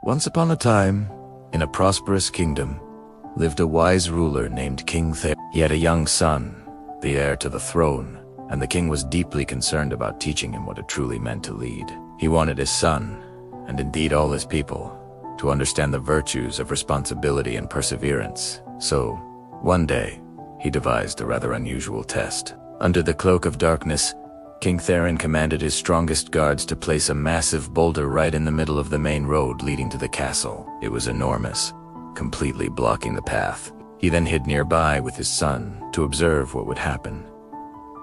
Once upon a time, in a prosperous kingdom, lived a wise ruler named King Thayer. He had a young son, the heir to the throne, and the king was deeply concerned about teaching him what it truly meant to lead. He wanted his son, and indeed all his people, to understand the virtues of responsibility and perseverance. So, one day, he devised a rather unusual test. Under the cloak of darkness, King Theron commanded his strongest guards to place a massive boulder right in the middle of the main road leading to the castle. It was enormous, completely blocking the path. He then hid nearby with his son to observe what would happen.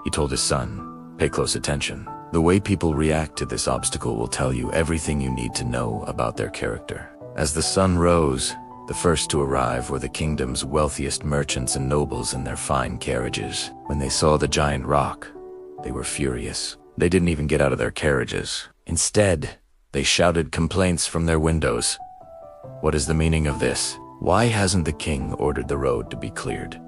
He told his son, "Pay close attention. The way people react to this obstacle will tell you everything you need to know about their character." As the sun rose, the first to arrive were the kingdom's wealthiest merchants and nobles in their fine carriages. When they saw the giant rock, they were furious. They didn't even get out of their carriages. Instead, they shouted complaints from their windows. What is the meaning of this? Why hasn't the king ordered the road to be cleared?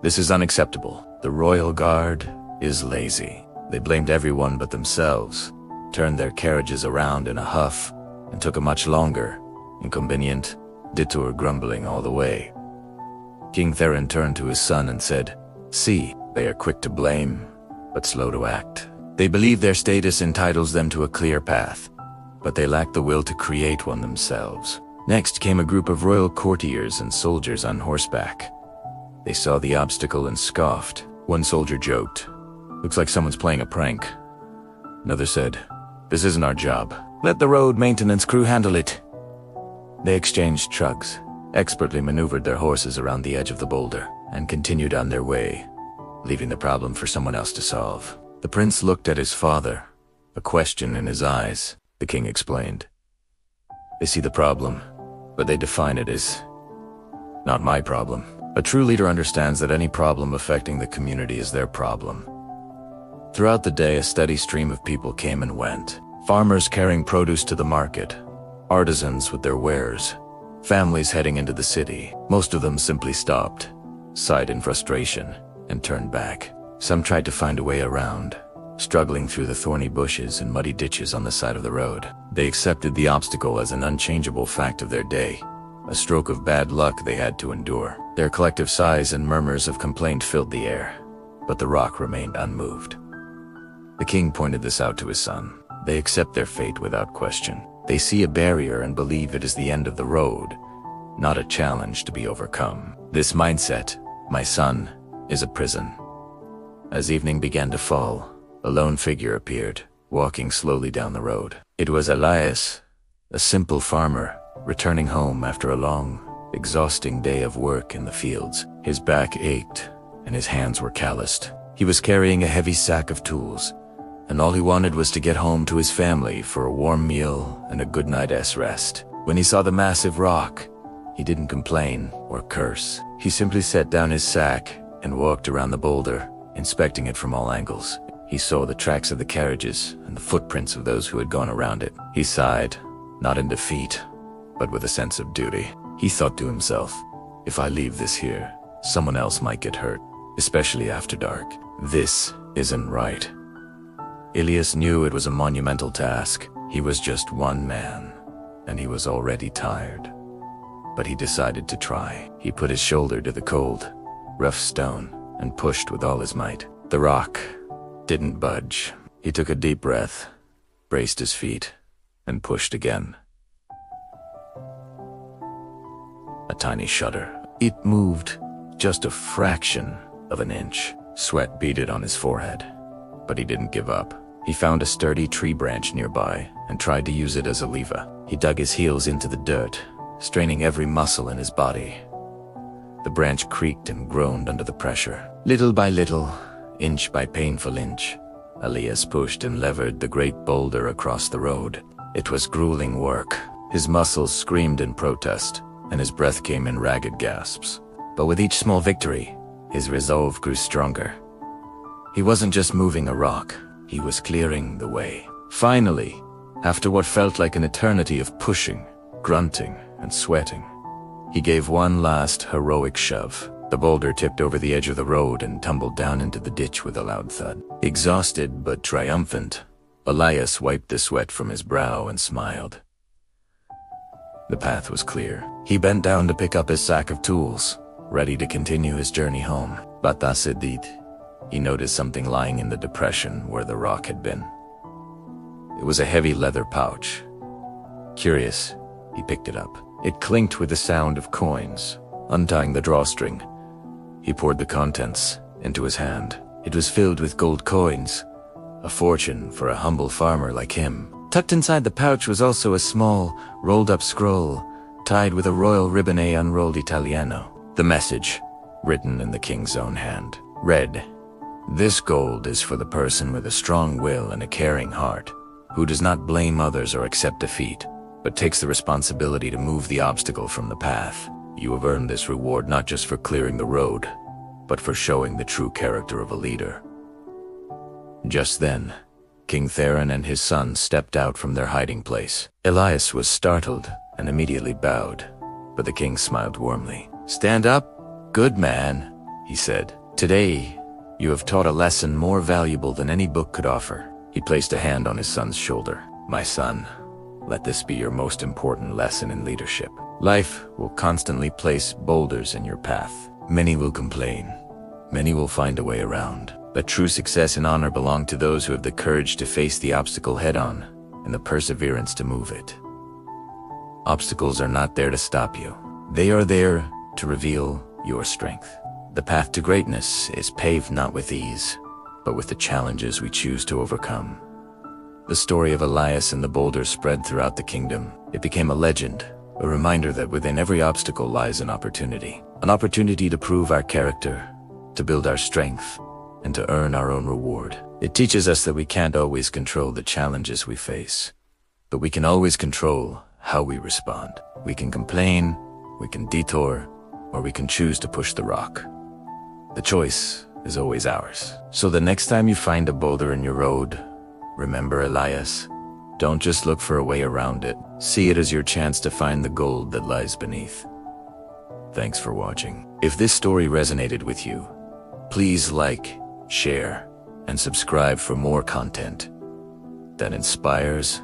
This is unacceptable. The royal guard is lazy. They blamed everyone but themselves, turned their carriages around in a huff, and took a much longer, inconvenient detour, grumbling all the way. King Theron turned to his son and said, "See, they are quick to blame, but slow to act. They believe their status entitles them to a clear path, but they lack the will to create one themselves." Next came a group of royal courtiers and soldiers on horseback. They saw the obstacle and scoffed. One soldier joked, "Looks like someone's playing a prank." Another said, "This isn't our job. Let the road maintenance crew handle it." They exchanged shrugs, expertly maneuvered their horses around the edge of the boulder, and continued on their way, leaving the problem for someone else to solve. The prince looked at his father, a question in his eyes. The king explained, "They see the problem, but they define it as not my problem. A true leader understands that any problem affecting the community is their problem." Throughout the day, a steady stream of people came and went. Farmers carrying produce to the market, artisans with their wares, families heading into the city. Most of them simply stopped, sighed in frustration, and turned back. Some tried to find a way around, struggling through the thorny bushes and muddy ditches on the side of the road. They accepted the obstacle as an unchangeable fact of their day, a stroke of bad luck they had to endure. Their collective sighs and murmurs of complaint filled the air, but the rock remained unmoved. The king pointed this out to his son. They accept their fate without question. They see a barrier and believe it is the end of the road, not a challenge to be overcome. This mindset, my son, is a prison. As evening began to fall, a lone figure appeared, walking slowly down the road. It was Elias, a simple farmer, returning home after a long, exhausting day of work in the fields. His back ached, and his hands were calloused. He was carrying a heavy sack of tools, and all he wanted was to get home to his family for a warm meal and a good night's rest. When he saw the massive rock, he didn't complain or curse. He simply set down his sack and walked around the boulder, inspecting it from all angles. He saw the tracks of the carriages and the footprints of those who had gone around it. He sighed, not in defeat, but with a sense of duty. He thought to himself, "If I leave this here, someone else might get hurt, especially after dark. This isn't right." Elias knew it was a monumental task. He was just one man, and he was already tired. But he decided to try. He put his shoulder to the cold, rough stone and pushed with all his might. The rock didn't budge. He took a deep breath, braced his feet, and pushed again. A tiny shudder. It moved just a fraction of an inch. Sweat beaded on his forehead, but he didn't give up. He found a sturdy tree branch nearby and tried to use it as a lever. He dug his heels into the dirt, straining every muscle in his body. The branch creaked and groaned under the pressure. Little by little, inch by painful inch, Elias pushed and levered the great boulder across the road. It was grueling work. His muscles screamed in protest, and his breath came in ragged gasps. But with each small victory, his resolve grew stronger. He wasn't just moving a rock, he was clearing the way. Finally, after what felt like an eternity of pushing, grunting, and sweating, he gave one last heroic shove. The boulder tipped over the edge of the road and tumbled down into the ditch with a loud thud. Exhausted but triumphant, Elias wiped the sweat from his brow and smiled. The path was clear. He bent down to pick up his sack of tools, ready to continue his journey home. But as it did, he noticed something lying in the depression where the rock had been. It was a heavy leather pouch. Curious, he picked it up. It clinked with the sound of coins. Untying the drawstring, he poured the contents into his hand. It was filled with gold coins, a fortune for a humble farmer like him. Tucked inside the pouch was also a small, rolled-up scroll, tied with a royal ribbon unrolled Italiano. The message, written in the king's own hand, read, "This gold is for the person with a strong will and a caring heart, who does not blame others or accept defeat, but takes the responsibility to move the obstacle from the path. You have earned this reward not just for clearing the road, but for showing the true character of a leader." Just then, King Theron and his son stepped out from their hiding place. Elias was startled and immediately bowed, but the king smiled warmly. "Stand up, good man," he said. "Today, you have taught a lesson more valuable than any book could offer." He placed a hand on his son's shoulder. "My son, let this be your most important lesson in leadership. Life will constantly place boulders in your path. Many will complain. Many will find a way around. But true success and honor belong to those who have the courage to face the obstacle head-on and the perseverance to move it. Obstacles are not there to stop you. They are there to reveal your strength. The path to greatness is paved not with ease, but with the challenges we choose to overcome." The story of Elias and the boulder spread throughout the kingdom. It became a legend, a reminder that within every obstacle lies an opportunity to prove our character, to build our strength, and to earn our own reward. It teaches us that we can't always control the challenges we face, but we can always control how we respond. We can complain, we can detour, or we can choose to push the rock. The choice is always ours. So the next time you find a boulder in your road, remember Elias. Don't just look for a way around it. See it as your chance to find the gold that lies beneath. Thanks for watching. If this story resonated with you, please like, share, and subscribe for more content that inspires